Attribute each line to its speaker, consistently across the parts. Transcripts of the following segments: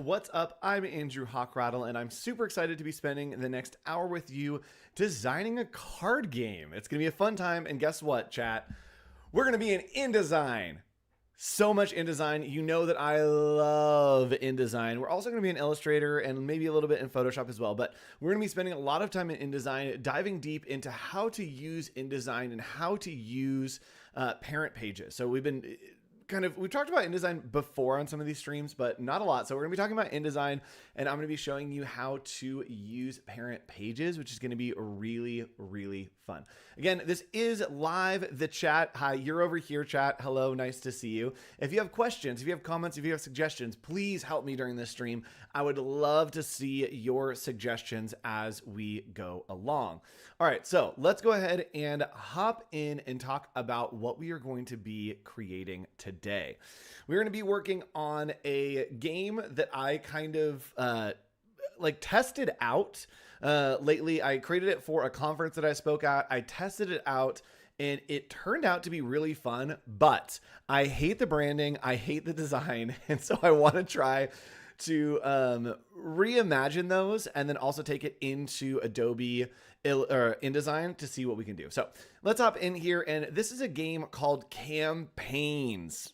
Speaker 1: what's up? I'm Andrew Hochradel, and I'm super excited to be spending the next hour with you designing a card game. It's going to be a fun time, and guess what, chat? We're going to be in InDesign. So much InDesign. You know that I love InDesign. We're also going to be in Illustrator and maybe a little bit in Photoshop as well, but we're going to be spending a lot of time in InDesign, diving deep into how to use InDesign and how to use parent pages. So we've talked about InDesign before on some of these streams, but not a lot. So we're going to be talking about InDesign, and I'm going to be showing you how to use parent pages, which is going to be really, really fun. Again, this is live, the chat. Hi, you're over here, chat. Hello, nice to see you. If you have questions, if you have comments, if you have suggestions, please help me during this stream. I would love to see your suggestions as we go along. All right, so let's go ahead and hop in and talk about what we are going to be creating today. We're going to be working on a game that I kind of tested out lately. I created it for a conference that I spoke at. I tested it out and it turned out to be really fun, but I hate the branding. I hate the design. And so I want to try to reimagine those and then also take it into Adobe InDesign to see what we can do. So let's hop in here. And this is a game called CamPAINs.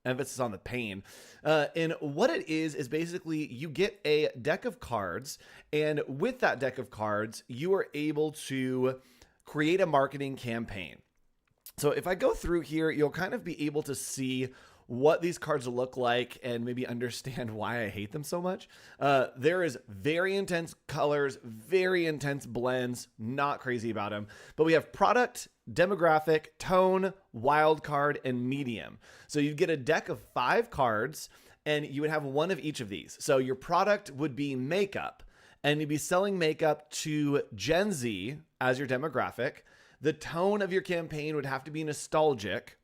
Speaker 1: Emphasis on the pain. And what it is basically you get a deck of cards, and with that deck of cards, you are able to create a marketing campaign. So if I go through here, you'll kind of be able to see what these cards look like and maybe understand why I hate them so much. There is very intense colors, very intense blends, not crazy about them, but we have product, demographic, tone, wildcard, and medium. So you get a deck of 5 cards and you would have one of each of these. So your product would be makeup, and you'd be selling makeup to Gen Z as your demographic. The tone of your campaign would have to be nostalgic,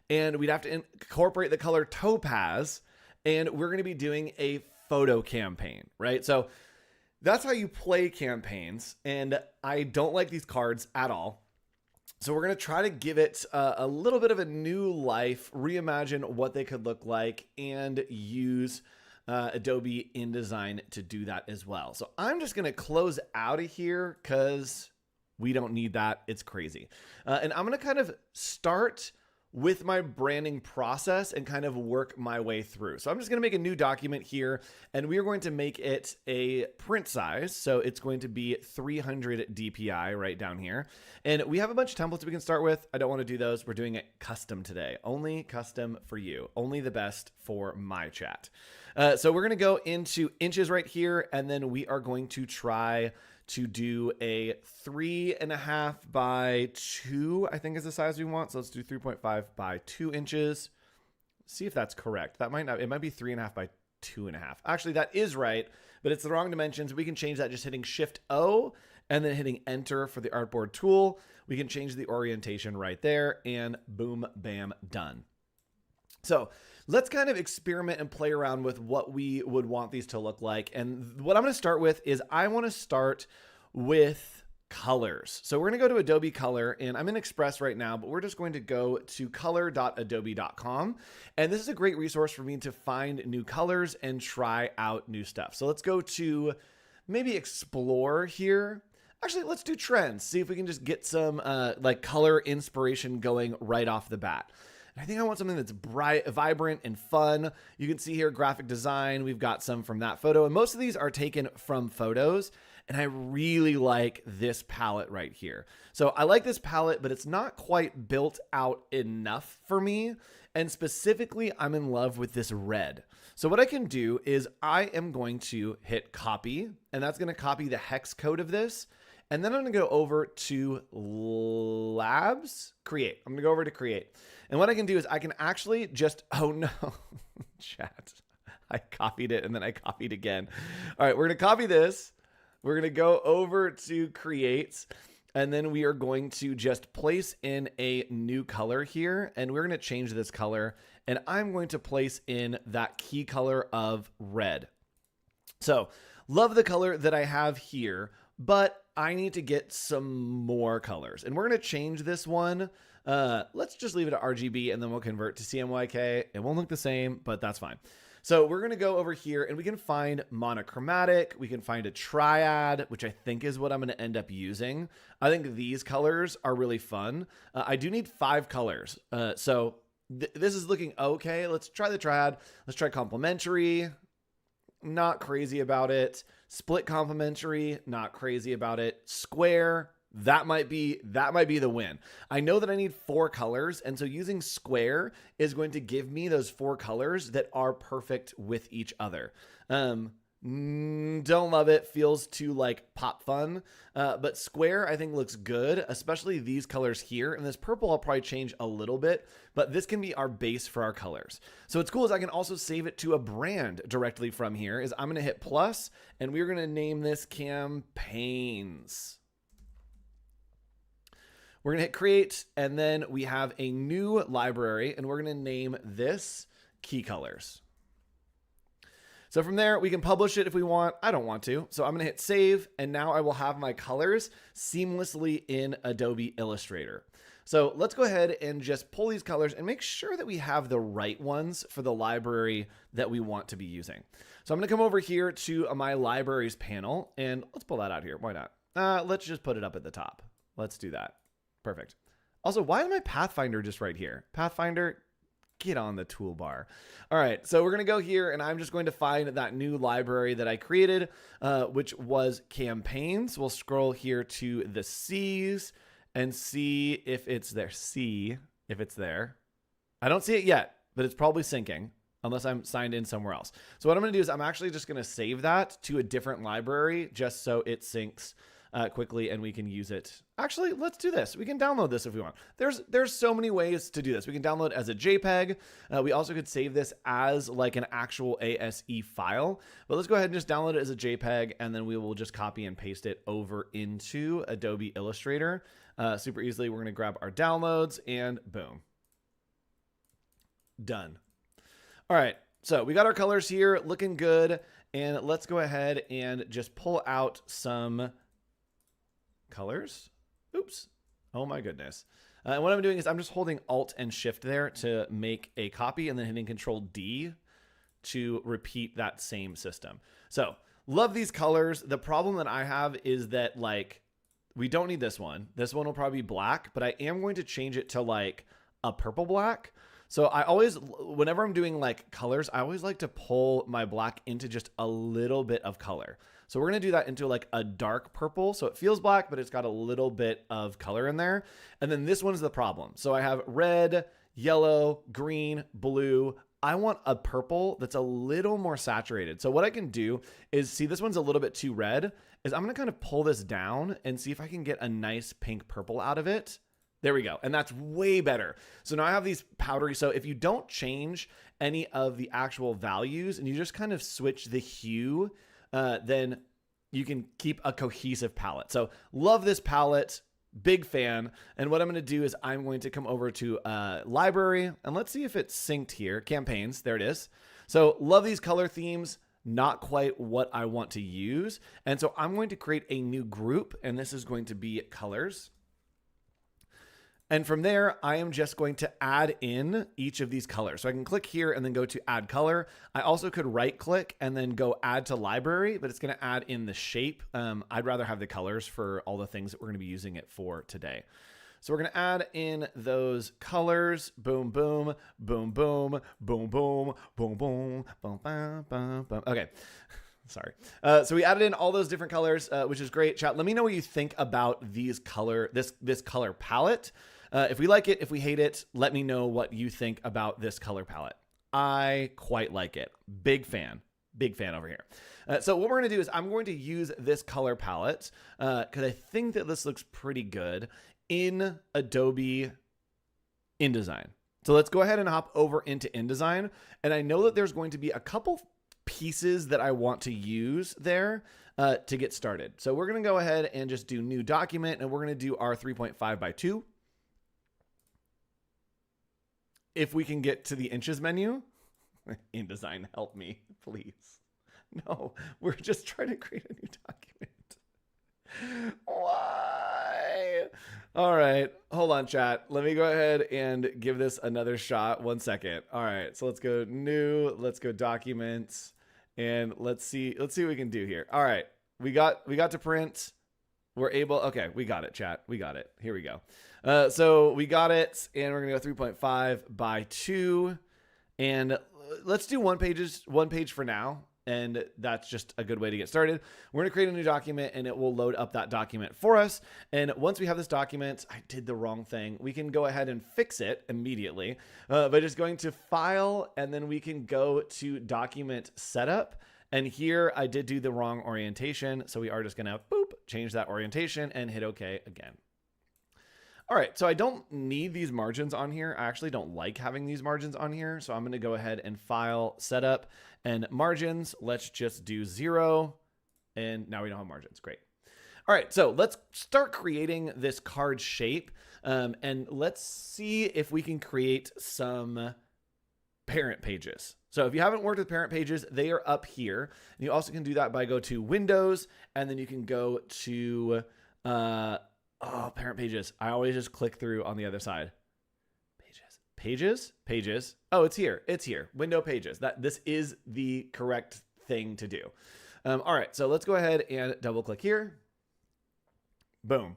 Speaker 1: and we'd have to incorporate the color topaz, and we're going to be doing a photo campaign, right? So that's how you play campaigns, and I don't like these cards at all. So we're going to try to give it a little bit of a new life, reimagine what they could look like, and use Adobe InDesign to do that as well. So I'm just going to close out of here because we don't need that. It's crazy. And I'm going to kind of start with my branding process and kind of work my way through. So I'm just going to make a new document here, and we are going to make it a print size. So it's going to be 300 DPI right down here. And we have a bunch of templates we can start with. I don't want to do those. We're doing it custom today, only custom for you, only the best for my chat. So we're going to go into inches right here, and then we are going to try to do a 3.5 by 2, I think is the size we want. So let's do 3.5 by 2 inches. See if that's correct. That might not, it might be 3.5 by 2.5. Actually, that is right, but it's the wrong dimensions. We can change that just hitting Shift O and then hitting Enter for the artboard tool. We can change the orientation right there, and boom, bam, done. So let's kind of experiment and play around with what we would want these to look like. And what I'm going to start with is I want to start with colors. So we're going to go to Adobe Color, and I'm in Express right now, but we're just going to go to color.adobe.com. And this is a great resource for me to find new colors and try out new stuff. So let's go to maybe Explore here. Actually, let's do trends. See if we can just get some like color inspiration going right off the bat. I think I want something that's bright, vibrant, and fun. You can see here graphic design. We've got some from that photo, and most of these are taken from photos. And I really like this palette right here. So I like this palette, but it's not quite built out enough for me. And specifically, I'm in love with this red. So what I can do is I am going to hit copy, and that's going to copy the hex code of this. And then I'm going to go over to Labs, Create. I'm going to go over to Create. And what I can do is I can actually just, oh no, chat. I copied it and then I copied again. All right, we're going to copy this. We're going to go over to Create. And then we are going to just place in a new color here. And we're going to change this color. And I'm going to place in that key color of red. So love the color that I have here, but I need to get some more colors. And we're going to change this one. Let's just leave it at RGB and then we'll convert to CMYK. It won't look the same, but that's fine. So we're going to go over here and we can find monochromatic. We can find a triad, which I think is what I'm going to end up using. I think these colors are really fun. I do need 5 colors. So this is looking okay. Let's try the triad. Let's try complementary. Not crazy about it. Split complementary. Not crazy about it. Square. That might be the win. I know that I need 4 colors, and so using square is going to give me those 4 colors that are perfect with each other. Don't love it. Feels too like pop fun, but square I think looks good, especially these colors here. And this purple I'll probably change a little bit, but this can be our base for our colors. So what's cool is I can also save it to a brand directly from here. Is I'm going to hit plus, and we're going to name this CamPAINs. We're going to hit create, and then we have a new library, and we're going to name this key colors. So from there, we can publish it if we want. I don't want to. So I'm going to hit save, and now I will have my colors seamlessly in Adobe Illustrator. So let's go ahead and just pull these colors and make sure that we have the right ones for the library that we want to be using. So I'm going to come over here to my libraries panel, and let's pull that out here. Why not? Let's just put it up at the top. Let's do that. Perfect. Also, why is my Pathfinder just right here? Pathfinder, get on the toolbar. All right, so we're going to go here, and I'm just going to find that new library that I created, which was CamPAINs. We'll scroll here to the C's and see if it's there. See if it's there. I don't see it yet, but it's probably syncing unless I'm signed in somewhere else. So what I'm going to do is I'm actually just going to save that to a different library just so it syncs quickly and we can use it. Actually, let's do this. We can download this if we want. There's so many ways to do this. We can download as a JPEG. We also could save this as like an actual ASE file, but let's go ahead and just download it as a JPEG, and then we will just copy and paste it over into Adobe Illustrator super easily. We're going to grab our downloads and boom. Done. All right. So we got our colors here looking good, and let's go ahead and just pull out some colors. Oops. Oh my goodness. And what I'm doing is I'm just holding Alt and Shift there to make a copy, and then hitting Control D to repeat that same system. So love these colors. The problem that I have is that like, we don't need this one. This one will probably be black, but I am going to change it to like a purple black. So I always, whenever I'm doing like colors, I always like to pull my black into just a little bit of color. So we're going to do that into like a dark purple. So it feels black, but it's got a little bit of color in there. And then this one's the problem. So I have red, yellow, green, blue. I want a purple that's a little more saturated. So what I can do is, see, this one's a little bit too red, is I'm going to kind of pull this down and see if I can get a nice pink purple out of it. There we go. And that's way better. So now I have these powdery. So if you don't change any of the actual values and you just kind of switch the hue, then you can keep a cohesive palette. So love this palette. Big fan. And what I'm going to do is I'm going to come over to library, and let's see if it's synced here. CamPAINs. There it is. So love these color themes. Not quite what I want to use. And so I'm going to create a new group, and this is going to be colors. And from there, I am just going to add in each of these colors. So I can click here and then go to add color. I also could right click and then go add to library, but it's going to add in the shape. I'd rather have the colors for all the things that we're going to be using it for today. So we're going to add in those colors. Boom, boom, boom, boom, boom, boom, boom, boom, boom, boom, boom, boom. Okay. Sorry. So we added in all those different colors, which is great. Chat, let me know what you think about these this color palette. If we like it, if we hate it, let me know what you think about this color palette. I quite like it. Big fan over here. So what we're going to do is I'm going to use this color palette because I think that this looks pretty good in Adobe InDesign. So let's go ahead and hop over into InDesign. And I know that there's going to be a couple pieces that I want to use there to get started. So we're going to go ahead and just do new document, and we're going to do our 3.5 by 2. If we can get to the inches menu, InDesign, help me, please. No, we're just trying to create a new document. Why? All right. Hold on, chat. Let me go ahead and give this another shot. 1 second. All right, so let's go new. Let's go documents, and let's see what we can do here. All right, we got to print. We're able. Okay, we got it, chat. We got it. Here we go. So we got it, and we're gonna go 3.5 by 2, and let's do one page for now. And that's just a good way to get started. We're gonna create a new document and it will load up that document for us. And once we have this document, I did the wrong thing. We can go ahead and fix it immediately by just going to File, and then we can go to Document Setup. And here I did do the wrong orientation. So we are just gonna boop, change that orientation and hit OK again. All right, so I don't need these margins on here. I actually don't like having these margins on here. So I'm gonna go ahead and File, Setup, and Margins. Let's just do 0. And now we don't have margins, great. All right, so let's start creating this card shape. And let's see if we can create some parent pages. So if you haven't worked with parent pages, they are up here. And you also can do that by go to Windows, and then you can go to, parent pages. I always just click through on the other side. Pages. Oh, it's here. Window pages. This is the correct thing to do. All right, so let's go ahead and double click here. Boom.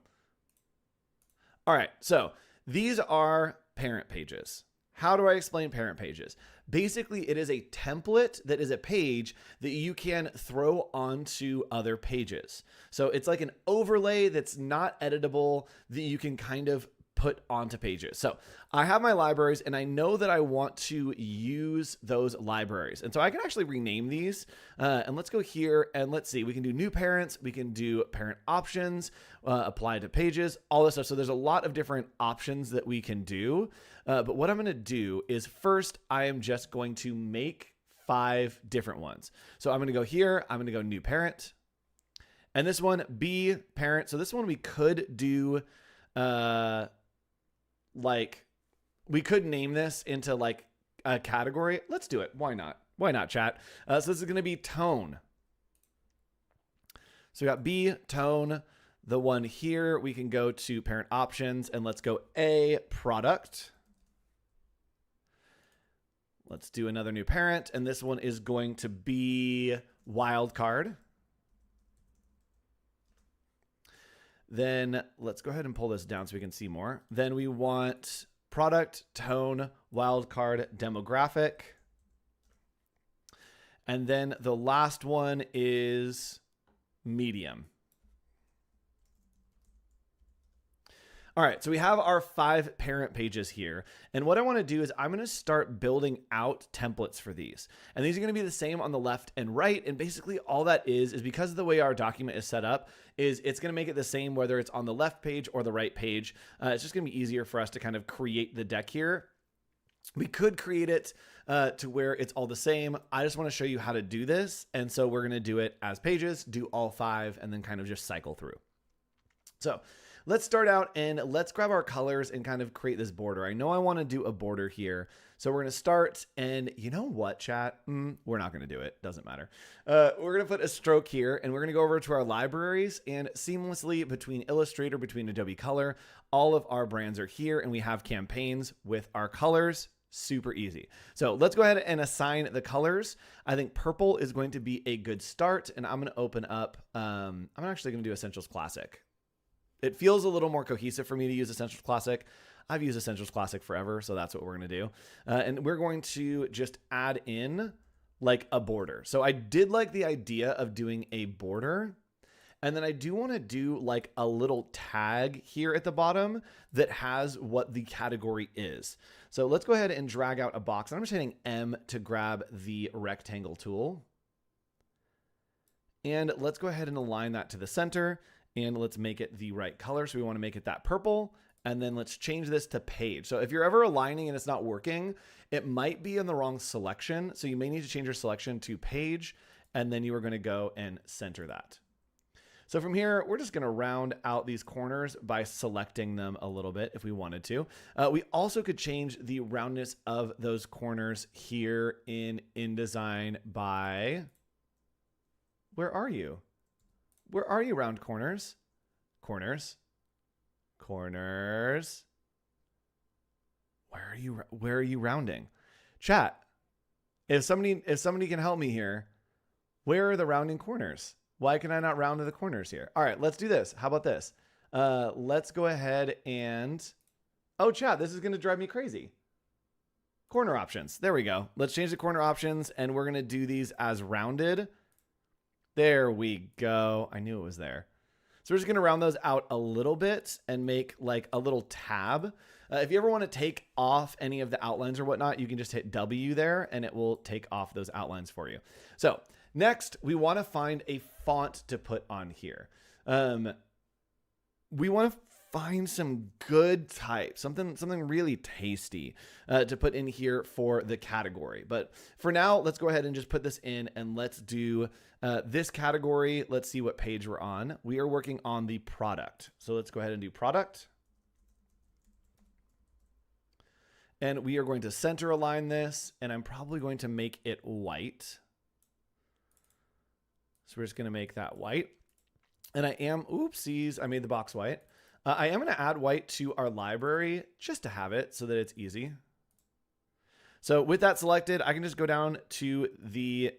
Speaker 1: All right, so these are parent pages. How do I explain parent pages? Basically, it is a template that is a page that you can throw onto other pages. So it's like an overlay that's not editable that you can kind of put onto pages. So I have my libraries and I know that I want to use those libraries. And so I can actually rename these and let's go here and let's see, we can do new parents, we can do parent options, apply to pages, all this stuff. So there's a lot of different options that we can do. But what I'm going to do is first, I am just going to make 5 different ones. So I'm going to go here, I'm going to go new parent, and this one be parent. So this one we could do, like we could name this into like a category. Let's do it. Why not? Why not, chat? So this is going to be tone. So we got B, tone. The one here, we can go to parent options and let's go A, product. Let's do another new parent. And this one is going to be wildcard. Then let's go ahead and pull this down so we can see more. Then we want product, tone, wildcard, demographic. And then the last one is medium. All right, so we have our 5 parent pages here. And what I want to do is I'm going to start building out templates for these. And these are going to be the same on the left and right. And basically all that is because of the way our document is set up, is it's going to make it the same whether it's on the left page or the right page. It's just going to be easier for us to kind of create the deck here. We could create it to where it's all the same. I just want to show you how to do this. And so we're going to do it as pages, do all 5, and then kind of just cycle through. So let's start out and let's grab our colors and kind of create this border. I know I want to do a border here. So we're going to start, and you know what, chat? We're not going to do it. Doesn't matter. We're going to put a stroke here, and we're going to go over to our libraries, and seamlessly between Illustrator, between Adobe Color, all of our brands are here, and we have CamPAINs with our colors. Super easy. So let's go ahead and assign the colors. I think purple is going to be a good start, and I'm going to open up, I'm actually going to do Essentials Classic. It feels a little more cohesive for me to use Essentials Classic. I've used Essentials Classic forever, so that's what we're going to do. And we're going to just add in like a border. So I did like the idea of doing a border. And then I do want to do like a little tag here at the bottom that has what the category is. So let's go ahead and drag out a box. I'm just hitting M to grab the rectangle tool. And let's go ahead and align that to the center. And let's make it the right color. So we want to make it that purple. And then let's change this to page. So if you're ever aligning and it's not working, it might be in the wrong selection. So you may need to change your selection to page. And then you are going to go and center that. So from here, we're just going to round out these corners by selecting them a little bit if we wanted to. We also could change the roundness of those corners here in InDesign by, where are you? Where are you, round corners? Corners. Corners. Where are you rounding? Chat. If somebody can help me here, where are the rounding corners? Why can I not round to the corners here? All right, let's do this. How about this? Let's go ahead and, oh, chat, this is going to drive me crazy. Corner options. There we go. Let's change the corner options, and we're going to do these as rounded. There we go. I knew it was there. So we're just going to round those out a little bit and make like a little tab. If you ever want to take off any of the outlines or whatnot, you can just hit W there, and it will take off those outlines for you. So next, we want to find a font to put on here. We want to find some good type, something really tasty to put in here for the category. But for now, let's go ahead and just put this in, and let's do this category. Let's see what page we're on. We are working on the product. So let's go ahead and do product. And we are going to center align this, and I'm probably going to make it white. So we're just going to make that white. And I am, oopsies, I made the box white. I am going to add white to our library just to have it so that it's easy. So with that selected, I can just go down to the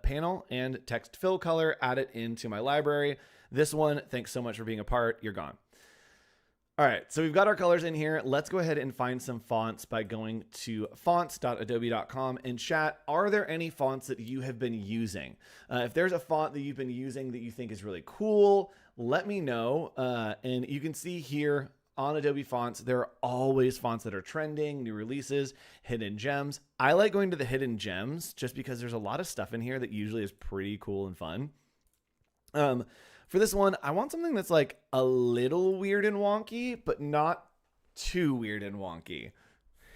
Speaker 1: panel and text fill color, add it into my library. This one, thanks so much for being a part. You're gone. All right, so we've got our colors in here. Let's go ahead and find some fonts by going to fonts.adobe.com and chat. Are there any fonts that you have been using? If there's a font that you've been using that you think is really cool, let me know. And you can see here on Adobe Fonts, there are always fonts that are trending, new releases, hidden gems. I like going to the hidden gems just because there's a lot of stuff in here that usually is pretty cool and fun. For this one, I want something that's like a little weird and wonky, but not too weird and wonky,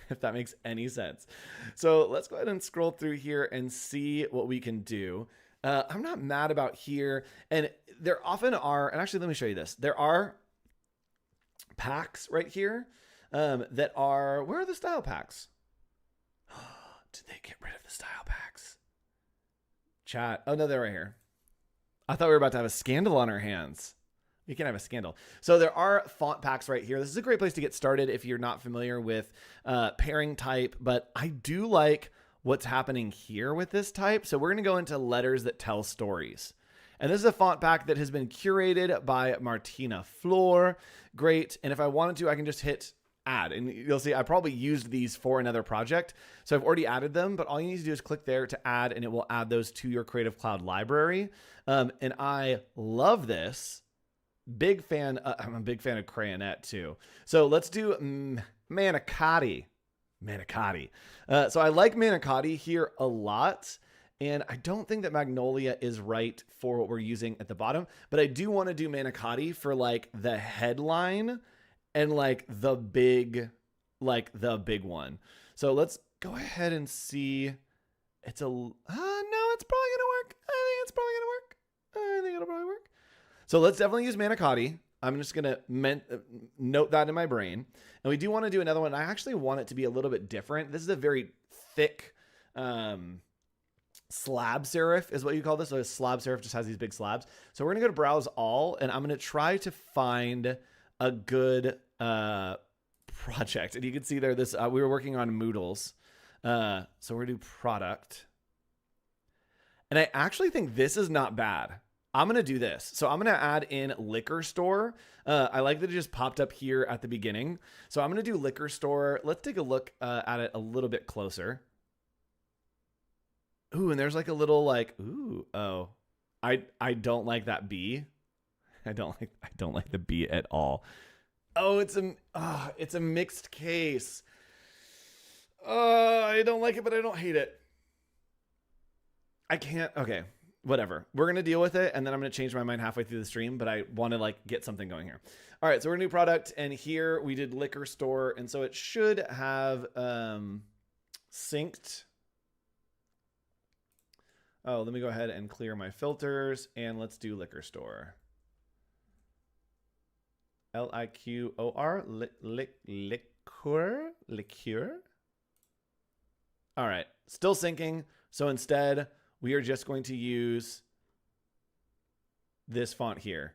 Speaker 1: if that makes any sense. So let's go ahead and scroll through here and see what we can do. I'm not mad about here. And there often are, and actually, let me show you this. There are packs right here that are, where are the style packs? Did they get rid of the style packs? Chat. Oh, no, they're right here. I thought we were about to have a scandal on our hands. We can have a scandal. So there are font packs right here. This is a great place to get started if you're not familiar with pairing type, but I do like what's happening here with this type. So we're going to go into letters that tell stories. And this is a font pack that has been curated by Martina Floor. Great. And if I wanted to, I can just hit add. And you'll see I probably used these for another project. So I've already added them, but all you need to do is click there to add, and it will add those to your Creative Cloud library. And I love this. Big fan. I'm a big fan of Crayonet too. So let's do Manicotti. Manicotti. So I like Manicotti here a lot. And I don't think that Magnolia is right for what we're using at the bottom, but I do want to do Manicotti for like the headline and like the big one. So let's go ahead and see. It's a, no, it's probably going to work. I think it's probably going to work. I think it'll probably work. So let's definitely use Manicotti. I'm just going to note that in my brain. And we do want to do another one. I actually want it to be a little bit different. This is a very thick, slab serif is what you call this. So a slab serif just has these big slabs. So we're going to go to browse all, and I'm going to try to find a good project. And you can see there this we were working on Moodles. So we're going to do product. And I actually think this is not bad. I'm going to do this. So I'm going to add in liquor store. I like that it just popped up here at the beginning. So I'm going to do liquor store. Let's take a look at it a little bit closer. Ooh, and there's like a little like, ooh, oh, I don't like that B. I don't like the B at all. Oh, it's a mixed case. I don't like it, but I don't hate it. I can't. Okay, whatever. We're going to deal with it. And then I'm going to change my mind halfway through the stream, but I want to like get something going here. All right. So we're a new product, and here we did liquor store. And so it should have synced. Oh, let me go ahead and clear my filters, and let's do liquor store. Liquor, liqueur. All right, still syncing. So instead, we are just going to use this font here.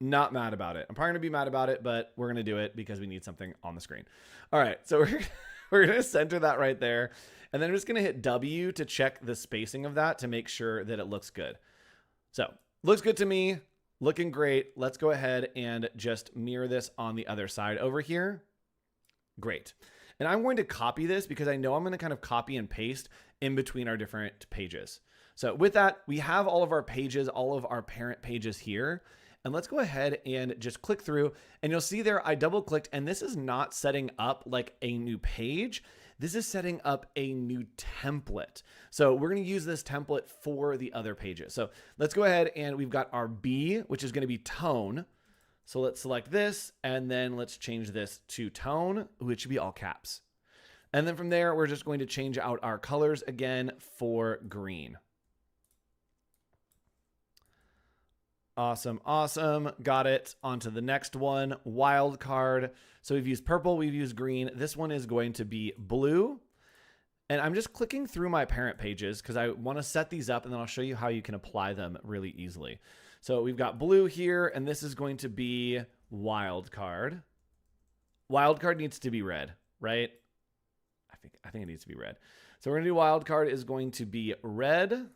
Speaker 1: Not mad about it. I'm probably going to be mad about it, but we're going to do it because we need something on the screen. All right, so we're going to center that right there. And then I'm just going to hit W to check the spacing of that to make sure that it looks good. So looks good to me. Looking great. Let's go ahead and just mirror this on the other side over here. Great. And I'm going to copy this because I know I'm going to kind of copy and paste in between our different pages. So with that, we have all of our pages, all of our parent pages here. And let's go ahead and just click through, and you'll see there I double clicked, and this is not setting up like a new page. This is setting up a new template. So we're going to use this template for the other pages. So let's go ahead, and we've got our B, which is going to be tone. So let's select this, and then let's change this to tone, which should be all caps. And then from there, we're just going to change out our colors again for green. Awesome, awesome. Got it. On to the next one, Wildcard. So we've used purple, we've used green. This one is going to be blue. And I'm just clicking through my parent pages because I want to set these up, and then I'll show you how you can apply them really easily. So we've got blue here, and this is going to be Wildcard. Wildcard needs to be red, right? I think it needs to be red. So we're going to do Wildcard is going to be red.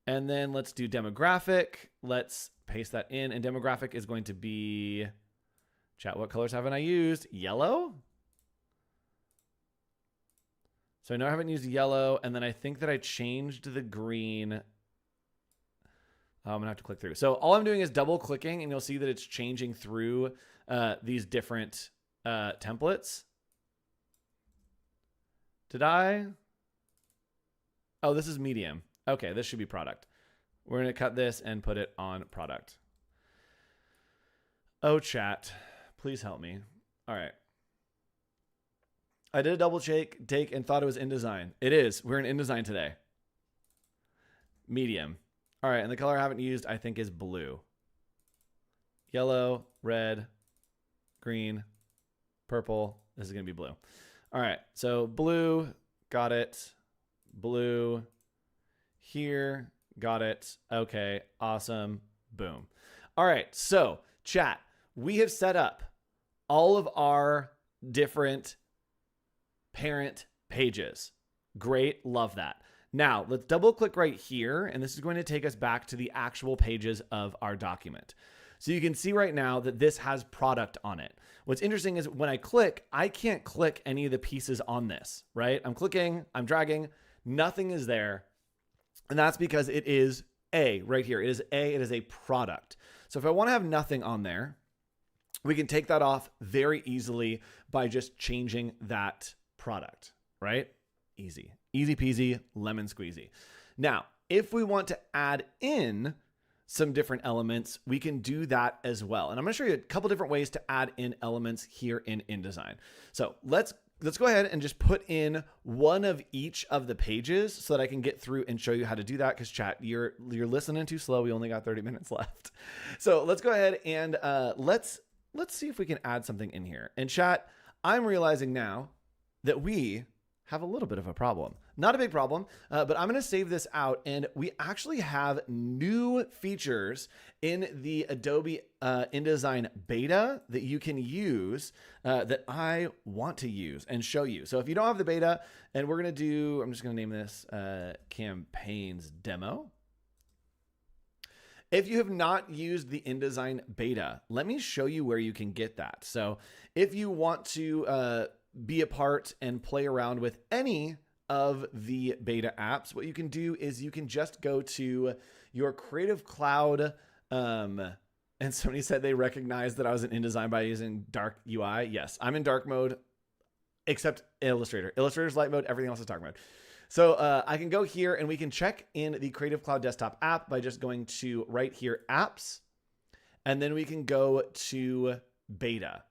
Speaker 1: And then let's do demographic. Let's paste that in. And demographic is going to be, chat, what colors haven't I used? Yellow? So I know I haven't used yellow. And then I think that I changed the green. I'm going to have to click through. So all I'm doing is double clicking, and you'll see that it's changing through these different templates. Did I? Oh, this is medium. Okay, this should be product. We're going to cut this and put it on product. Oh, chat, please help me. All right. I did a double take and thought it was InDesign. It is. We're in InDesign today. Medium. All right, and the color I haven't used, I think, is blue. Yellow, red, green, purple. This is going to be blue. All right, so blue, got it. Blue. Here, got it. Okay, awesome. Boom. All right, so chat, we have set up all of our different parent pages. Great, love that. Now, let's double click right here, and this is going to take us back to the actual pages of our document. So you can see right now that this has product on it. What's interesting is when I click, I can't click any of the pieces on this, right? I'm clicking, I'm dragging, nothing is there. And that's because it is A right here. It is a product. So if I want to have nothing on there, we can take that off very easily by just changing that product, right? Easy. Easy peasy, lemon squeezy. Now, if we want to add in some different elements, we can do that as well. And I'm going to show you a couple different ways to add in elements here in InDesign. So let's go ahead and just put in one of each of the pages so that I can get through and show you how to do that, because chat, you're listening too slow. We only got 30 minutes left. So let's go ahead and let's see if we can add something in here. And chat, I'm realizing now that we have a little bit of a problem. Not a big problem, but I'm going to save this out, and we actually have new features in the Adobe InDesign Beta that you can use that I want to use and show you. So if you don't have the beta, and we're going to do, I'm just going to name this CamPAINs Demo. If you have not used the InDesign Beta, let me show you where you can get that. So if you want to be a part and play around with any of the beta apps, what you can do is you can just go to your Creative Cloud. And somebody said they recognized that I was in InDesign by using dark UI. Yes, I'm in dark mode, except Illustrator. Illustrator's light mode, everything else is dark mode. So I can go here and we can check in the Creative Cloud desktop app by just going to right here, apps, and then we can go to beta.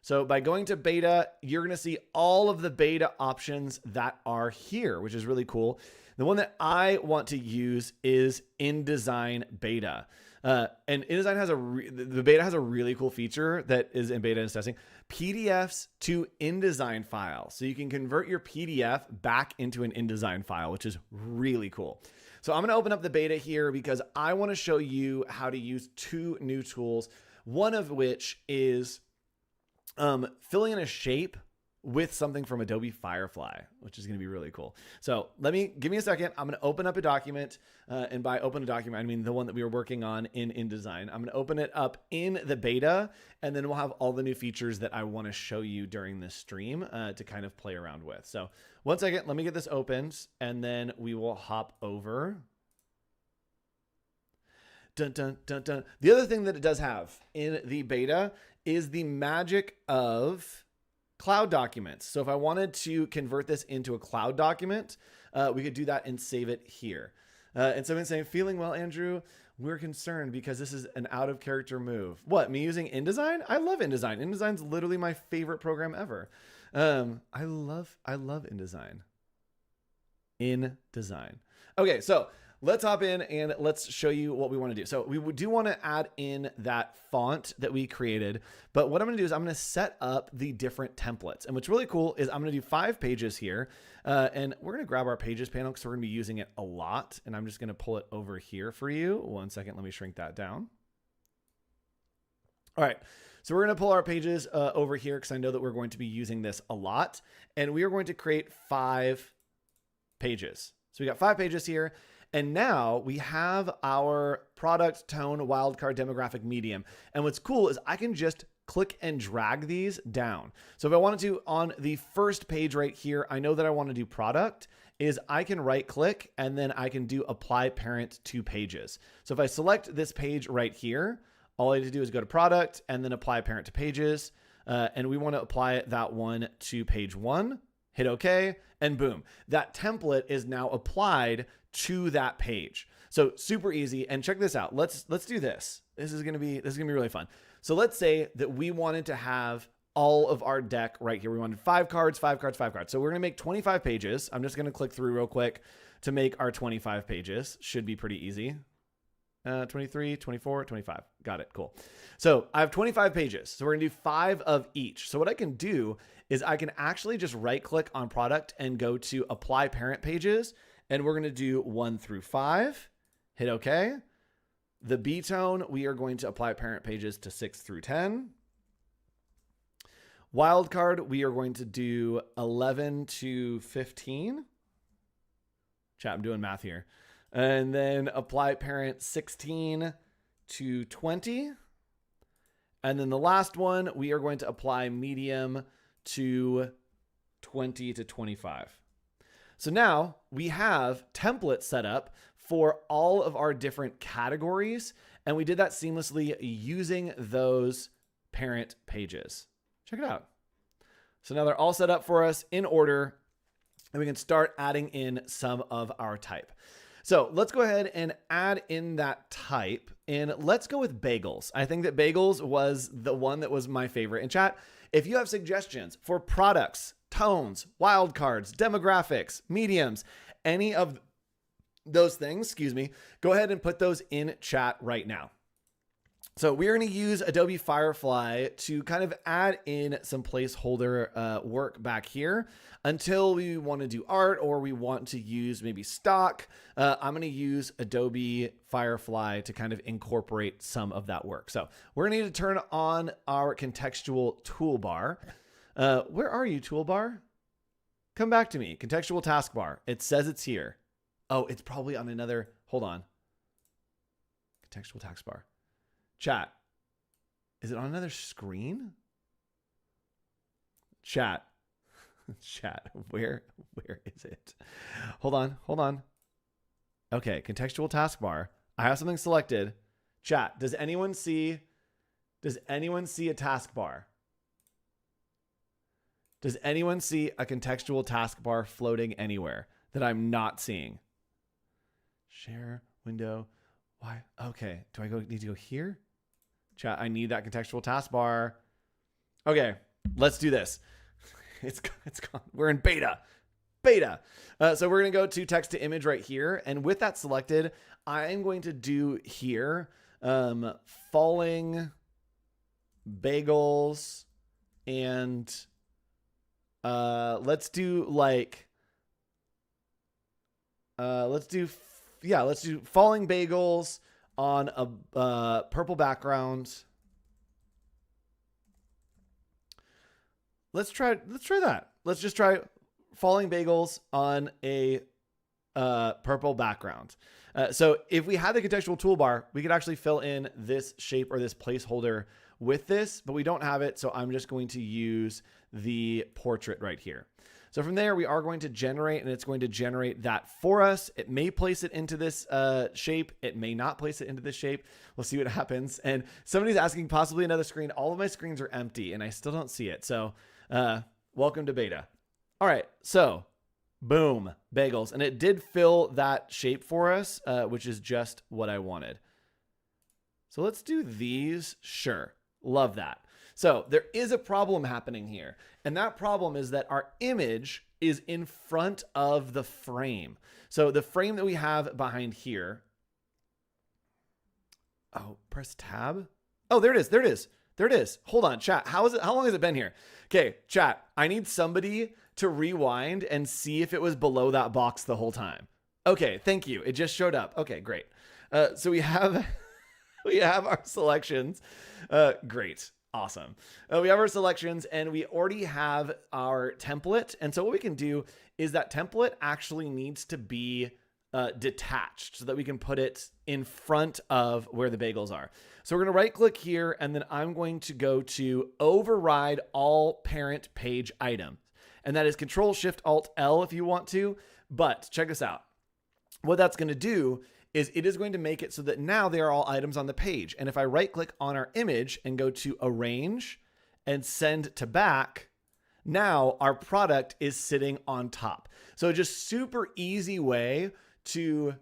Speaker 1: So by going to beta, you're going to see all of the beta options that are here, which is really cool. The one that I want to use is InDesign Beta. And InDesign has the beta has a really cool feature that is in beta and testing, PDFs to InDesign files. So you can convert your PDF back into an InDesign file, which is really cool. So I'm going to open up the beta here because I want to show you how to use 2 new tools, one of which is filling in a shape with something from Adobe Firefly, which is going to be really cool. So give me a second. I'm going to open up a document. And by open a document, I mean the one that we were working on in InDesign. I'm going to open it up in the beta, and then we'll have all the new features that I want to show you during this stream to kind of play around with. So one second, let me get this opened, and then we will hop over. Dun, dun, dun, dun. The other thing that it does have in the beta is the magic of cloud documents. So if I wanted to convert this into a cloud document, we could do that and save it here. And someone's saying, feeling well, Andrew, we're concerned because this is an out of character move. What, me using InDesign? I love InDesign. InDesign's literally my favorite program ever. I love InDesign. InDesign. Okay, so let's hop in and let's show you what we want to do. So we do want to add in that font that we created, but what I'm going to do is I'm going to set up the different templates. And what's really cool is I'm going to do 5 pages here, and we're going to grab our pages panel because we're going to be using it a lot. And I'm just going to pull it over here for you. One second, let me shrink that down. All right, so we're going to pull our pages over here because I know that we're going to be using this a lot. And we are going to create 5 pages. So we got 5 pages here. And now we have our product, tone, wildcard, demographic, medium. And what's cool is I can just click and drag these down. So if I wanted to, on the first page right here, I know that I want to do product, is I can right click and then I can do apply parent to pages. So if I select this page right here, all I have to do is go to product and then apply parent to pages. And we want to apply that one to page 1, hit OK, and boom, that template is now applied to that page. So super easy. And check this out. Let's do this. This is gonna be really fun. So let's say that we wanted to have all of our deck right here. We wanted 5 cards, 5 cards, 5 cards. So we're gonna make 25 pages. I'm just gonna click through real quick to make our 25 pages. Should be pretty easy. 23, 24, 25. Got it. Cool. So I have 25 pages. So we're gonna do 5 of each. So what I can do is I can actually just right click on product and go to apply parent pages. And we're going to do 1 through 5, hit OK. The B tone, we are going to apply parent pages to 6 through 10. Wildcard, we are going to do 11 to 15. Chat, I'm doing math here. And then apply parent 16 to 20. And then the last one, we are going to apply medium to 20 to 25. So now we have templates set up for all of our different categories, and we did that seamlessly using those parent pages. Check it out. So now they're all set up for us in order, and we can start adding in some of our type. So let's go ahead and add in that type, and let's go with bagels. I think that bagels was the one that was my favorite. In chat, if you have suggestions for products, tones, wildcards, demographics, mediums, any of those things, go ahead and put those in chat right now. So we're going to use Adobe Firefly to kind of add in some placeholder work back here until we want to do art or we want to use maybe stock. I'm going to use Adobe Firefly to kind of incorporate some of that work. So we're going to need to turn on our contextual toolbar. Where are you, toolbar? Come back to me. Contextual taskbar. It says it's here. Oh, it's probably on another. Hold on. Contextual taskbar. Chat. Is it on another screen? Chat. Chat. Where is it? Hold on. Okay, contextual taskbar. I have something selected. Chat. Does anyone see a taskbar? Does anyone see a contextual taskbar floating anywhere that I'm not seeing? Share window. Why? Okay. Do I need to go here? Chat, I need that contextual taskbar. Okay, let's do this. It's gone. We're in beta. So we're going to go to text to image right here. And with that selected, I'm going to do here falling bagels, and let's do like let's do falling bagels on a purple background. Let's try that. Let's just try falling bagels on a purple background. So if we had the contextual toolbar, we could actually fill in this shape or this placeholder with this, but we don't have it. So I'm just going to use the portrait right here. So from there, we are going to generate, and it's going to generate that for us. It may place it into this shape. It may not place it into this shape. We'll see what happens. And somebody's asking possibly another screen. All of my screens are empty, and I still don't see it. So welcome to beta. All right, so boom, bagels. And it did fill that shape for us, which is just what I wanted. So let's do these. Sure, love that. So there is a problem happening here. And that problem is that our image is in front of the frame. So the frame that we have behind here. Oh, press tab. Oh, there it is. There it is. There it is. Hold on, chat. How long has it been here? Okay, chat. I need somebody to rewind and see if it was below that box the whole time. Okay, thank you. It just showed up. Okay, great. So we have our selections. Great. Awesome. We have our selections, and we already have our template. And so what we can do is that template actually needs to be detached so that we can put it in front of where the bagels are. So we're going to right click here, and then I'm going to go to override all parent page items. And that is Control-Shift-Alt-L if you want to. But check this out. What that's going to do is it is going to make it so that now they are all items on the page. And if I right click on our image and go to arrange and send to back, now our product is sitting on top. So just super easy way to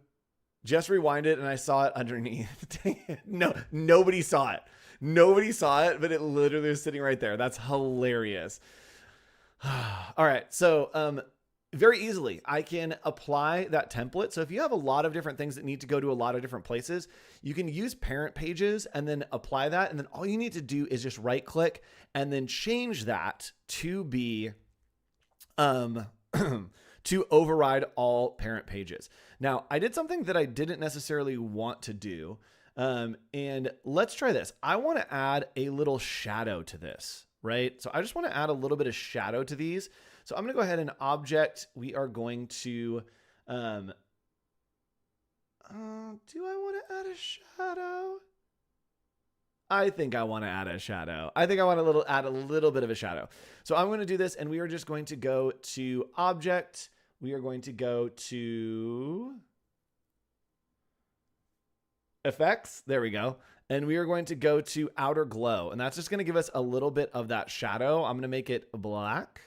Speaker 1: just rewind it. And I saw it underneath. No, nobody saw it. Nobody saw it, but it literally is sitting right there. That's hilarious. All right. So, very easily, I can apply that template. So if you have a lot of different things that need to go to a lot of different places, you can use parent pages and then apply that. And then all you need to do is just right click and then change that to be, to override all parent pages. Now, I did something that I didn't necessarily want to do. And let's try this. I want to add a little shadow to this, right? So I just want to add a little bit of shadow to these. So I'm going to go ahead and object. We are going to, do I want to add a shadow? I think I want to add a shadow. I think I want to add a little bit of a shadow. So I'm going to do this, and we are just going to go to object. We are going to go to effects. There we go. And we are going to go to outer glow. And that's just going to give us a little bit of that shadow. I'm going to make it black.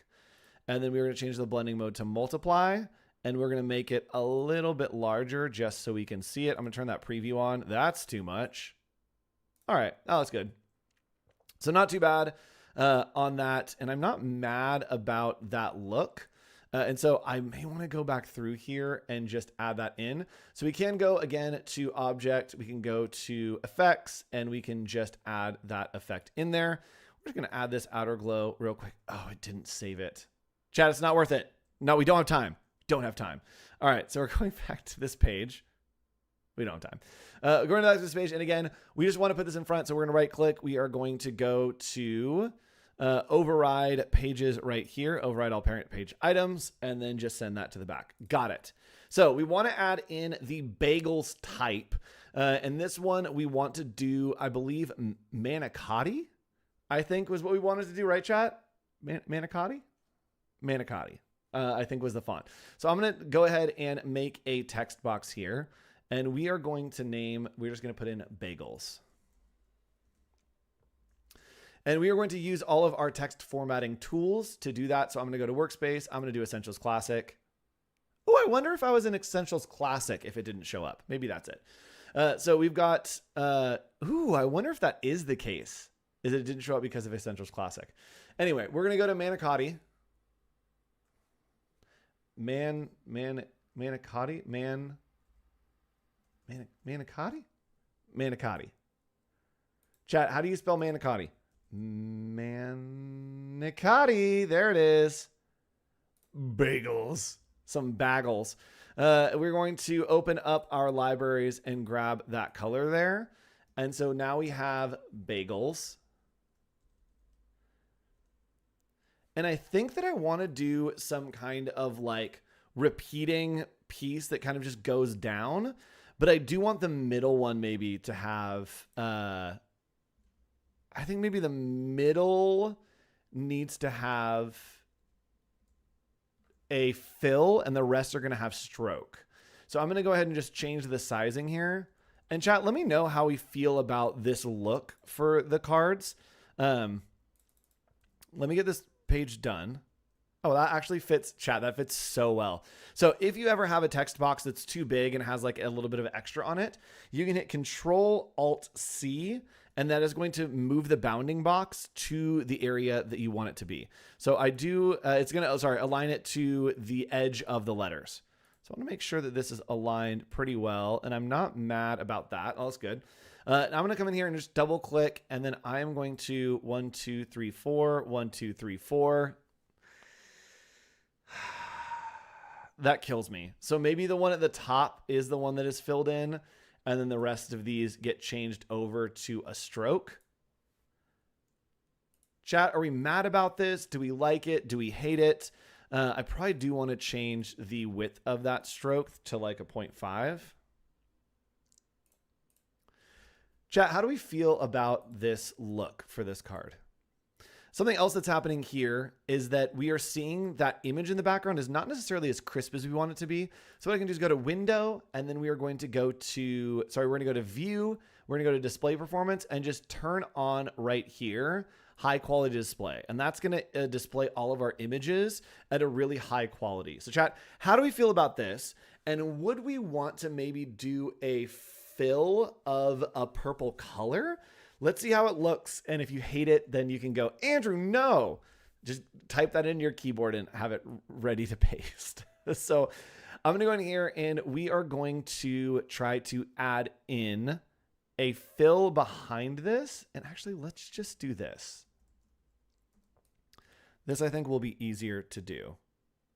Speaker 1: And then we're going to change the blending mode to multiply. And we're going to make it a little bit larger just so we can see it. I'm going to turn that preview on. That's too much. All right. Oh, that's good. So not too bad on that. And I'm not mad about that look. And so I may want to go back through here and just add that in. So we can go again to object. We can go to effects, and we can just add that effect in there. We're just going to add this outer glow real quick. Oh, it didn't save it. Chat, it's not worth it. No, we don't have time. Don't have time. All right, so we're going back to this page. We don't have time. Going back to this page, and again, we just want to put this in front, so we're going to right click. We are going to go to override pages right here, override all parent page items, and then just send that to the back. Got it. So we want to add in the bagels type, and this one we want to do, I believe, manicotti, I think was what we wanted to do, right, chat? Manicotti? Manicotti, I think was the font. So I'm going to go ahead and make a text box here, and we are going to name, we're just going to put in bagels. And we are going to use all of our text formatting tools to do that. So I'm going to go to Workspace. I'm going to do Essentials Classic. Oh, I wonder if I was in Essentials Classic if it didn't show up. Maybe that's it. So we've got, I wonder if that is the case. Is it didn't show up because of Essentials Classic. Anyway, we're going to go to Manicotti. Manicotti? Manicotti? Chat, how do you spell manicotti? Manicotti. There it is. Bagels. Some bagels. We're going to open up our libraries and grab that color there. And so now we have bagels. And I think that I want to do some kind of like repeating piece that kind of just goes down. But I do want the middle one maybe to have, I think maybe the middle needs to have a fill and the rest are going to have stroke. So I'm going to go ahead and just change the sizing here. And chat, let me know how we feel about this look for the cards. Let me get this page done. Oh, that actually fits, chat. That fits so well. So if you ever have a text box that's too big and has like a little bit of extra on it, you can hit Control-Alt-C, and that is going to move the bounding box to the area that you want it to be. So I do, it's going to, align it to the edge of the letters. So I want to make sure that this is aligned pretty well, and I'm not mad about that. Oh, that's good. Now I'm going to come in here and just double click, and then I am going to 1, 2, 3, 4, 1, 2, 3, 4. That kills me. So maybe the one at the top is the one that is filled in, and then the rest of these get changed over to a stroke. Chat, are we mad about this? Do we like it? Do we hate it? I probably do want to change the width of that stroke to like a 0.5. Chat, how do we feel about this look for this card? Something else that's happening here is that we are seeing that image in the background is not necessarily as crisp as we want it to be. So what I can do is go to Window, and then we are going to go to, we're going to go to View, we're going to go to Display Performance, and just turn on right here, High Quality Display. And that's going to display all of our images at a really high quality. So chat, how do we feel about this? And would we want to maybe do a fill of a purple color? Let's see how it looks. And if you hate it, then you can go, Andrew, no. Just type that into your keyboard and have it ready to paste. So I'm going to go in here and we are going to try to add in a fill behind this. And actually, let's just do this. This, I think, will be easier to do.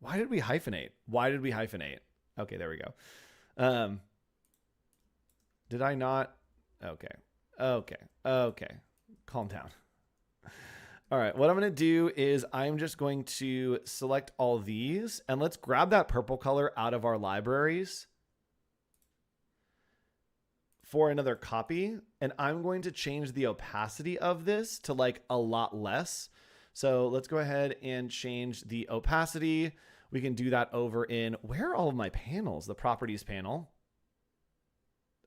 Speaker 1: Why did we hyphenate? Why did we hyphenate? Okay, there we go. Did I not? Okay. Okay. Calm down. All right. What I'm going to do is I'm just going to select all these and let's grab that purple color out of our libraries for another copy. And I'm going to change the opacity of this to like a lot less. So let's go ahead and change the opacity. We can do that over in, where are all of my panels? The properties panel.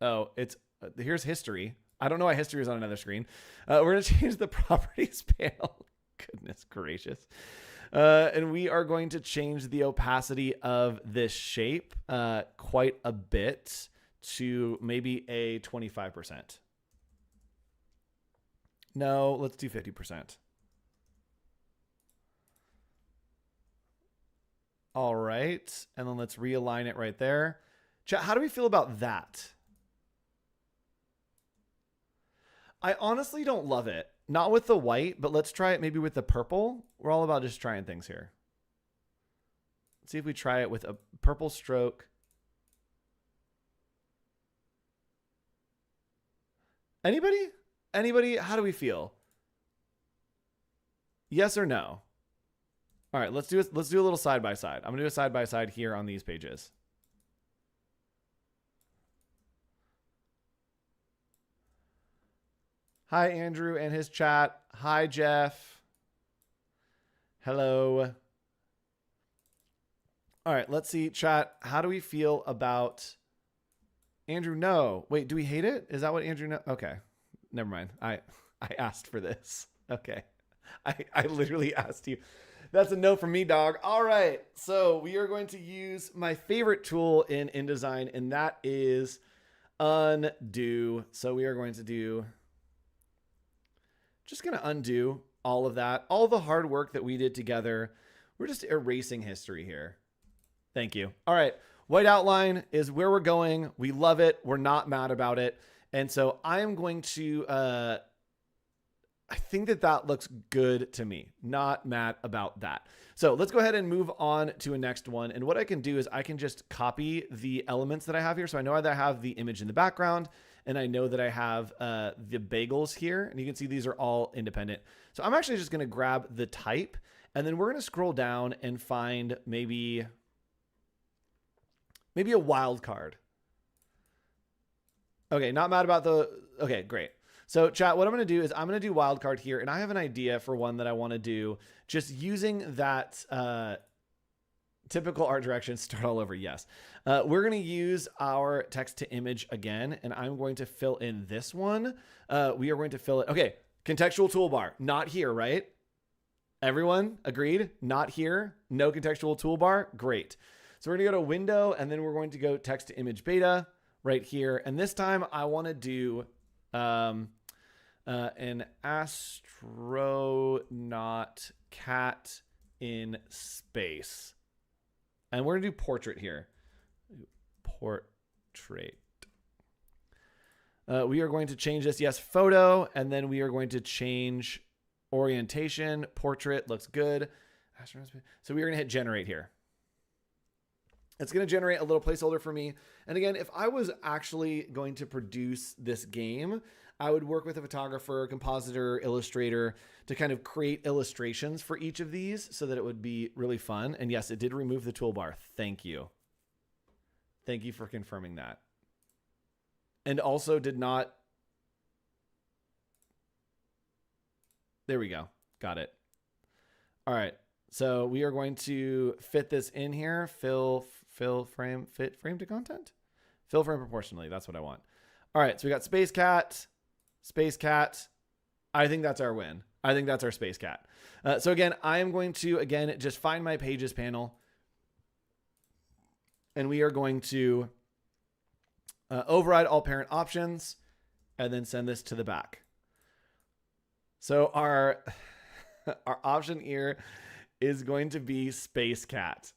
Speaker 1: Oh, here's history. I don't know why history is on another screen. We're going to change the properties panel. Goodness gracious. And we are going to change the opacity of this shape quite a bit to maybe a 25%. No, let's do 50%. All right. And then let's realign it right there. Chat, how do we feel about that? I honestly don't love it. Not with the white, but let's try it maybe with the purple. We're all about just trying things here. Let's see if we try it with a purple stroke. Anybody? Anybody? How do we feel? Yes or no? All right, let's do a little side by side. I'm gonna do a side by side here on these pages. Hi, Andrew and his chat. Hi, Jeff. Hello. All right, let's see, chat. How do we feel about Andrew? No. Wait, do we hate it? Is that what Andrew? No. Okay. Never mind. I asked for this. Okay. I literally asked you. That's a no from me, dog. All right. So we are going to use my favorite tool in InDesign, and that is undo. So we are going to do... Just going to undo all of that. All the hard work that we did together. We're just erasing history here. Thank you. All right. White outline is where we're going. We love it. We're not mad about it. And so I am going to I think that that looks good to me. Not mad about that. So let's go ahead and move on to a next one. And what I can do is I can just copy the elements that I have here. So I know that I have the image in the background, and I know that I have the bagels here. And you can see these are all independent. So I'm actually just going to grab the type, and then we're going to scroll down and find maybe a wildcard. Okay, not mad about okay, great. So chat, what I'm going to do is I'm going to do wildcard here, and I have an idea for one that I want to do just using that typical art direction. Start all over. Yes. We're going to use our text to image again, and I'm going to fill in this one. We are going to fill it. Okay. Contextual toolbar, not here, right? Everyone agreed? Not here. No contextual toolbar. Great. So we're going to go to window, and then we're going to go text to image beta right here. And this time I want to do an astronaut cat in space. And we're going to do portrait here. Portrait. We are going to change this. Yes, photo. And then we are going to change orientation. Portrait looks good. So we are going to hit generate here. It's going to generate a little placeholder for me. And again, if I was actually going to produce this game, I would work with a photographer, compositor, illustrator to kind of create illustrations for each of these so that it would be really fun. And yes, it did remove the toolbar. Thank you. Thank you for confirming that. And also did not. There we go. Got it. All right. So we are going to fit this in here. Fill frame, fit frame to content. Fill frame proportionally. That's what I want. All right. So we got Space Cat. I think that's our win. I think that's our Space Cat. So again, I am going to, just find my pages panel. And we are going to override all parent options and then send this to the back. So our option here is going to be Space Cat.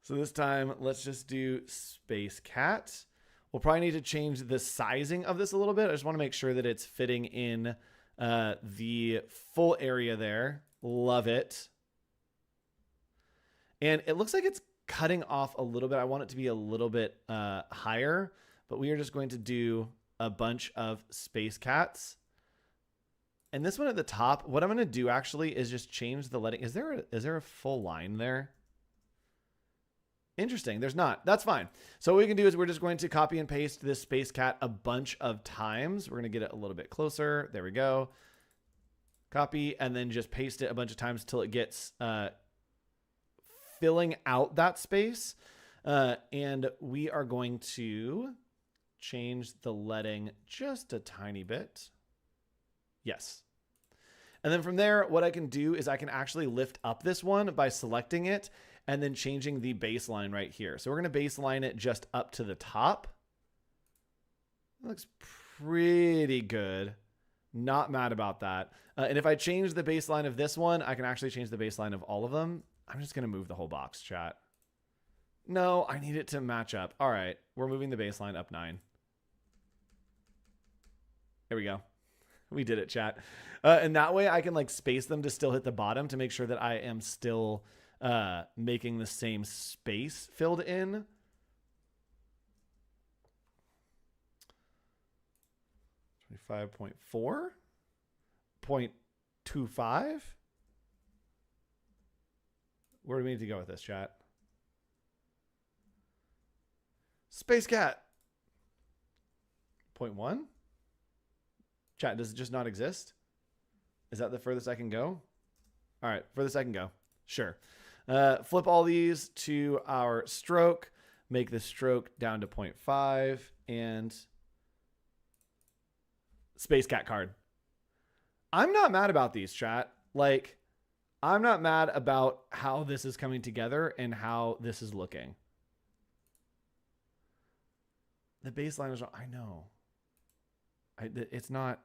Speaker 1: So this time, let's just do Space Cat. We'll probably need to change the sizing of this a little bit. I just want to make sure that it's fitting in the full area there. Love it. And it looks like it's cutting off a little bit. I want it to be a little bit higher, but we are just going to do a bunch of Space Cats. And this one at the top, what I'm going to do actually is just change the leading. Is there a full line there? Interesting. There's not. That's fine. So what we can do is we're just going to copy and paste this Space Cat a bunch of times. We're going to get it a little bit closer. There we go. Copy and then just paste it a bunch of times till it gets filling out that space. And we are going to change the leading just a tiny bit. Yes. And then from there, what I can do is I can actually lift up this one by selecting it and then changing the baseline right here. So we're going to baseline it just up to the top. That looks pretty good. Not mad about that. And if I change the baseline of this one, I can actually change the baseline of all of them. I'm just going to move the whole box, chat. No, I need it to match up. All right. We're moving the baseline up 9. There we go. We did it, chat. And that way I can like space them to still hit the bottom to make sure that I am still making the same space filled in. .4, 0.25. Where do we need to go with this, chat? Space Cat. 0.1. Chat, does it just not exist? Is that the furthest I can go? All right, furthest I can go. Sure. Flip all these to our stroke. Make the stroke down to 0.5 and Space Cat card. I'm not mad about these, chat. Like, I'm not mad about how this is coming together and how this is looking. The baseline is, I know. It's not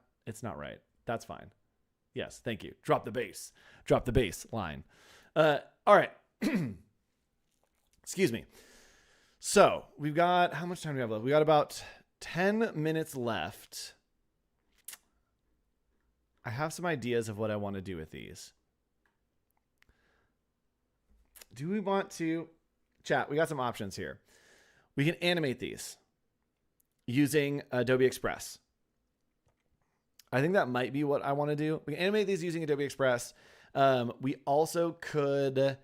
Speaker 1: right. That's fine. Yes, thank you. Drop the bass. Drop the bass line. All right. Excuse me. So we've got, how much time do we have left? We got about 10 minutes left. I have some ideas of what I want to do with these. Do we want to, chat, we got some options here. We can animate these using Adobe Express. I think that might be what I want to do. We can animate these using Adobe Express. We also could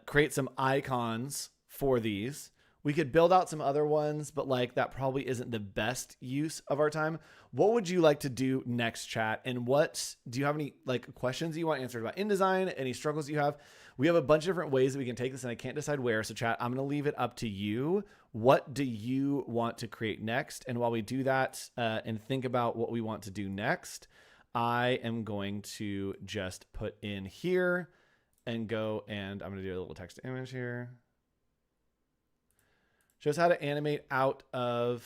Speaker 1: create some icons for these. We could build out some other ones, but like that probably isn't the best use of our time. What would you like to do next, chat? And what do you have any like questions you want answered about InDesign? Any struggles you have? We have a bunch of different ways that we can take this, and I can't decide where. So chat, I'm going to leave it up to you. What do you want to create next? And while we do that and think about what we want to do next, I am going to just put in here and go, and I'm going to do a little text to image here. Shows how to animate out of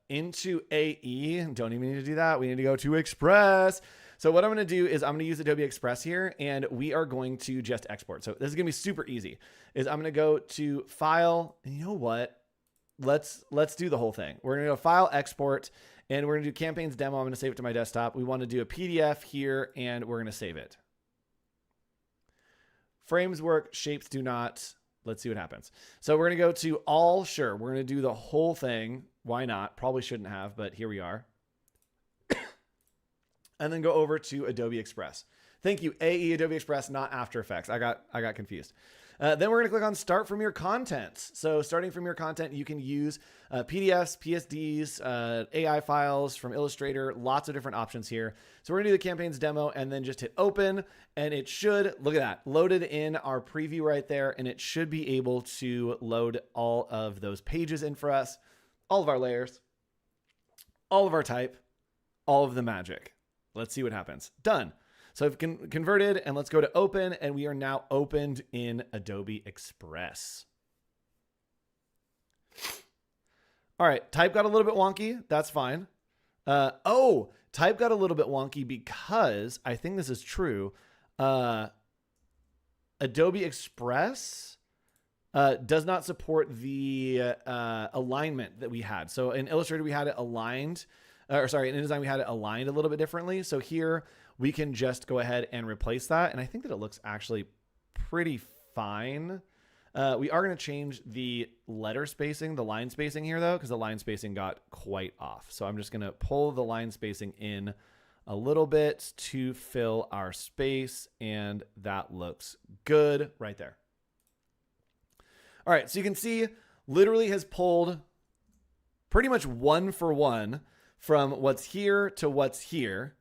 Speaker 1: into AE. Don't even need to do that. We need to go to Express. So what I'm going to do is I'm going to use Adobe Express here, and we are going to just export. So this is going to be super easy. Is I'm going to go to File, and you know what? Let's do the whole thing. We're going to go File, Export, and we're going to do CamPAINs demo. I'm going to save it to my desktop. We want to do a PDF here, and we're going to save it. Frames work, shapes do not. Let's see what happens. So we're going to go to all, sure. We're going to do the whole thing. Why not? Probably shouldn't have, but here we are. And then go over to Adobe Express. Thank you, AE Adobe Express, not After Effects. I got confused. Then we're going to click on Start from Your Content. So starting from your content, you can use PDFs, PSDs, AI files from Illustrator, lots of different options here. So we're going to do the CamPAINs demo and then just hit open, and it should, look at that, loaded in our preview right there, and it should be able to load all of those pages in for us, all of our layers, all of our type, all of the magic. Let's see what happens. Done. So I've converted, and let's go to open, and we are now opened in Adobe Express. All right, type got a little bit wonky. That's fine. Type got a little bit wonky because I think this is true. Adobe Express does not support the alignment that we had. So in Illustrator, we had it aligned. In InDesign, we had it aligned a little bit differently. So here we can just go ahead and replace that. And I think that it looks actually pretty fine. We are going to change the letter spacing, the line spacing here though, because the line spacing got quite off. So I'm just going to pull the line spacing in a little bit to fill our space. And that looks good right there. All right. So you can see literally has pulled pretty much one for one from what's here to what's here.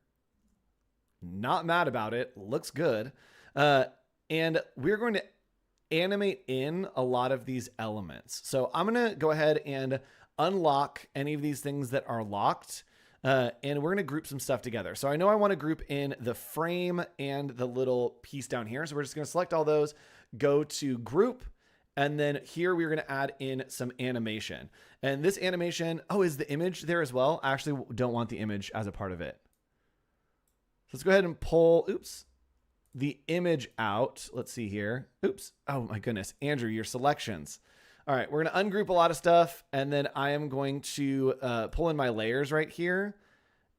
Speaker 1: Not mad about it. Looks good. And we're going to animate in a lot of these elements. So I'm going to go ahead and unlock any of these things that are locked. And we're going to group some stuff together. So I know I want to group in the frame and the little piece down here. So we're just going to select all those, go to group. And then here we're going to add in some animation. And this animation, is the image there as well? I actually don't want the image as a part of it. So let's go ahead and pull, the image out. Let's see here. Oh my goodness. Andrew, your selections. All right, we're going to ungroup a lot of stuff. And then I am going to pull in my layers right here.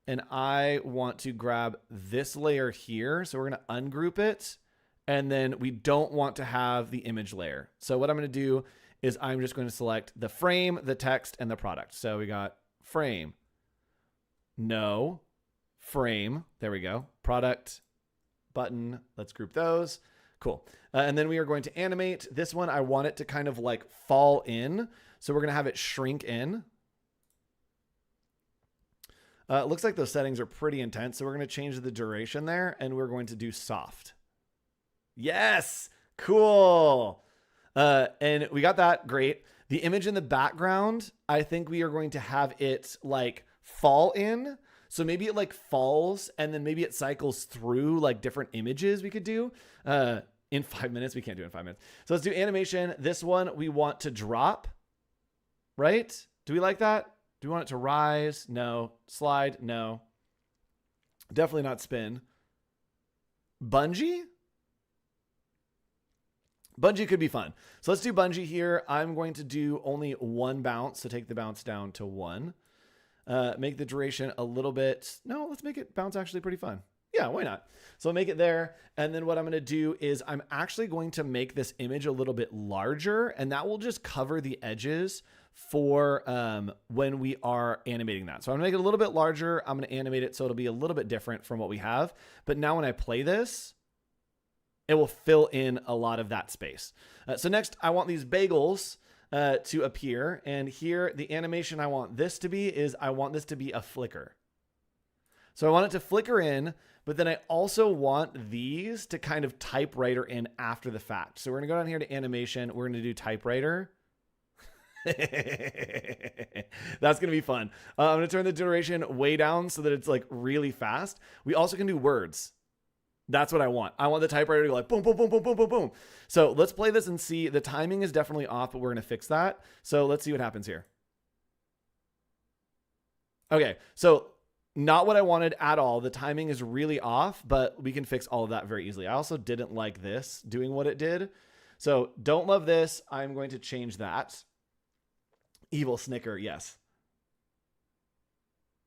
Speaker 1: And I want to grab this layer here. So we're going to ungroup it. And then we don't want to have the image layer. So what I'm going to do is I'm just going to select the frame, the text, and the product. So we got frame, no, frame, there we go, product, button, let's group those. Cool. And then we are going to animate. This one, I want it to kind of like fall in. So we're going to have it shrink in. It looks like those settings are pretty intense. So we're going to change the duration there, and we're going to do soft. Yes, cool. And we got that, great. The image in the background, I think we are going to have it like fall in. So maybe it like falls and then maybe it cycles through like different images we could do in 5 minutes. We can't do it in 5 minutes. So let's do animation. This one we want to drop, right? Do we like that? Do we want it to rise? No. Slide? No. Definitely not spin. Bungee? Bungee could be fun. So let's do bungee here. I'm going to do only one bounce. So take the bounce down to 1. Make the duration a little bit. No, let's make it bounce actually pretty fun. Yeah, why not? So I'll make it there. And then what I'm going to do is I'm actually going to make this image a little bit larger, and that will just cover the edges for when we are animating that. So I'm gonna make it a little bit larger. I'm gonna animate it so it'll be a little bit different from what we have. But now when I play this, it will fill in a lot of that space. So next, I want these bagels to appear. And here, the animation I want this to be is I want this to be a flicker. So I want it to flicker in, but then I also want these to kind of typewriter in after the fact. So we're gonna go down here to animation. We're gonna do typewriter. That's gonna be fun. I'm gonna turn the duration way down so that it's like really fast. We also can do words. That's what I want. I want the typewriter to go like boom, boom, boom, boom, boom, boom, boom. So let's play this and see. The timing is definitely off, but we're gonna fix that. So let's see what happens here. Okay, so not what I wanted at all. The timing is really off, but we can fix all of that very easily. I also didn't like this doing what it did. So don't love this. I'm going to change that. Evil snicker, yes.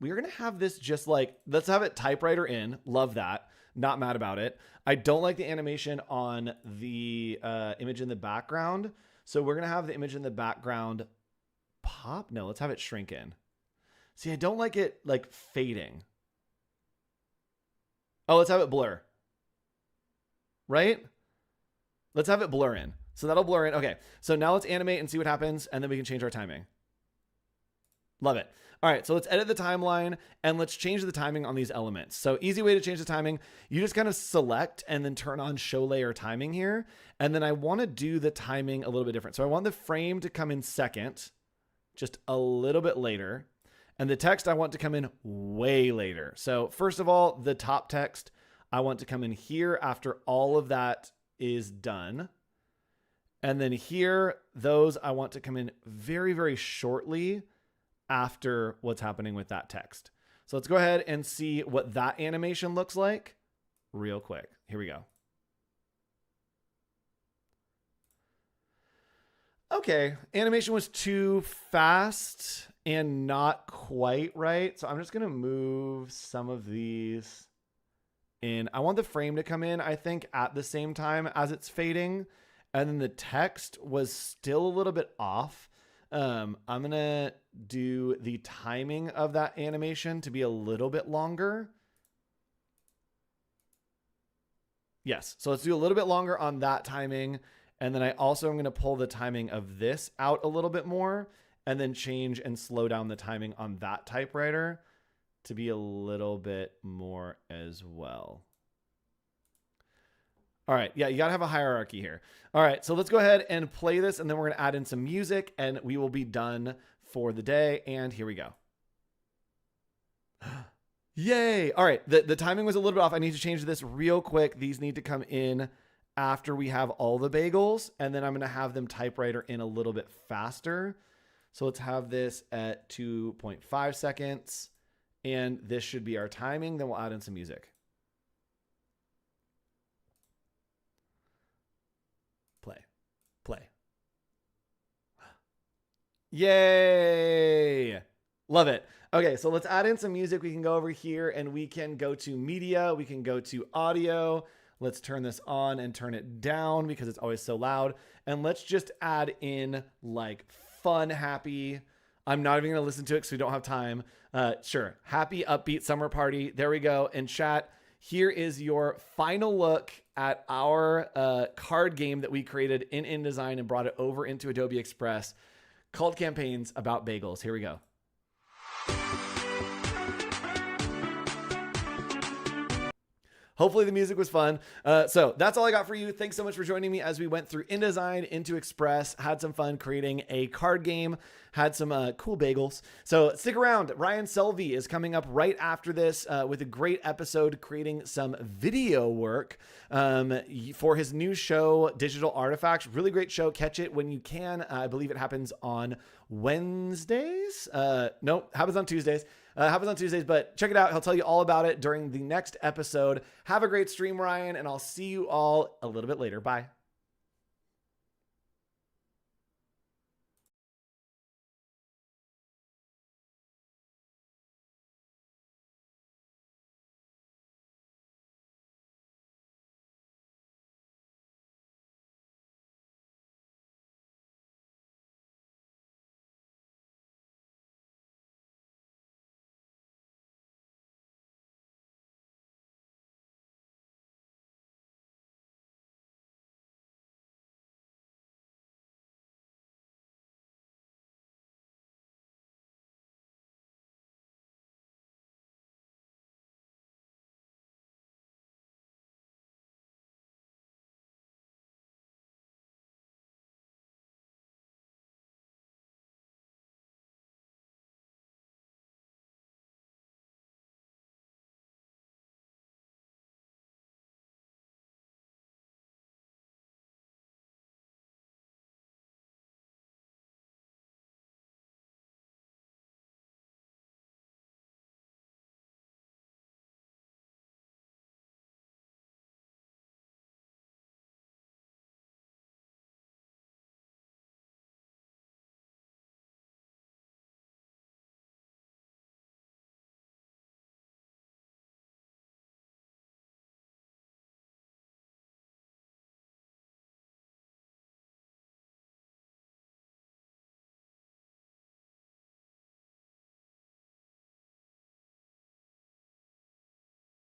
Speaker 1: We're going to have this just like, let's have it typewriter in. Love that. Not mad about it. I don't like the animation on the image in the background. So we're going to have the image in the background pop. No, let's have it shrink in. See, I don't like it like fading. Oh, let's have it blur. Right? Let's have it blur in. So that'll blur in. Okay, so now let's animate and see what happens, and then we can change our timing. Love it. All right, so let's edit the timeline, and let's change the timing on these elements. So easy way to change the timing, you just kind of select and then turn on show layer timing here, and then I want to do the timing a little bit different. So I want the frame to come in second, just a little bit later, and the text I want to come in way later. So first of all, the top text, I want to come in here after all of that is done. And then here, those I want to come in very, very shortly after what's happening with that text. So let's go ahead and see what that animation looks like real quick. Here we go. Okay, animation was too fast and not quite right. So I'm just gonna move some of these in. I want the frame to come in, I think, at the same time as it's fading. And then the text was still a little bit off. I'm going to do the timing of that animation to be a little bit longer. Yes, so let's do a little bit longer on that timing. And then I also am going to pull the timing of this out a little bit more and then change and slow down the timing on that typewriter to be a little bit more as well. All right, yeah, you gotta have a hierarchy here. All right, so let's go ahead and play this, and then we're gonna add in some music, and we will be done for the day. And here we go. Yay! All right, the timing was a little bit off. I need to change this real quick. These need to come in after we have all the bagels, and then I'm gonna have them typewriter in a little bit faster. So let's have this at 2.5 seconds, and this should be our timing. Then we'll add in some music. Play. Yay! Love it. Okay, so let's add in some music. We can go over here and we can go to media. We can go to audio. Let's turn this on and turn it down because it's always so loud. And let's just add in like fun, happy. I'm not even going to listen to it because we don't have time. Sure. Happy, upbeat summer party. There we go. And chat, here is your final look at our card game that we created in InDesign and brought it over into Adobe Express called CamPAINs about bagels. Here we go. Hopefully the music was fun. So that's all I got for you. Thanks so much for joining me as we went through InDesign into Express, had some fun creating a card game, had some cool bagels. So stick around. Ryan Selvey is coming up right after this with a great episode creating some video work for his new show, Digital Artifacts. Really great show. Catch it when you can. I believe it happens on Wednesdays. No, happens on Tuesdays. Happens on Tuesdays, but check it out. He'll tell you all about it during the next episode. Have a great stream, Ryan, and I'll see you all a little bit later. Bye.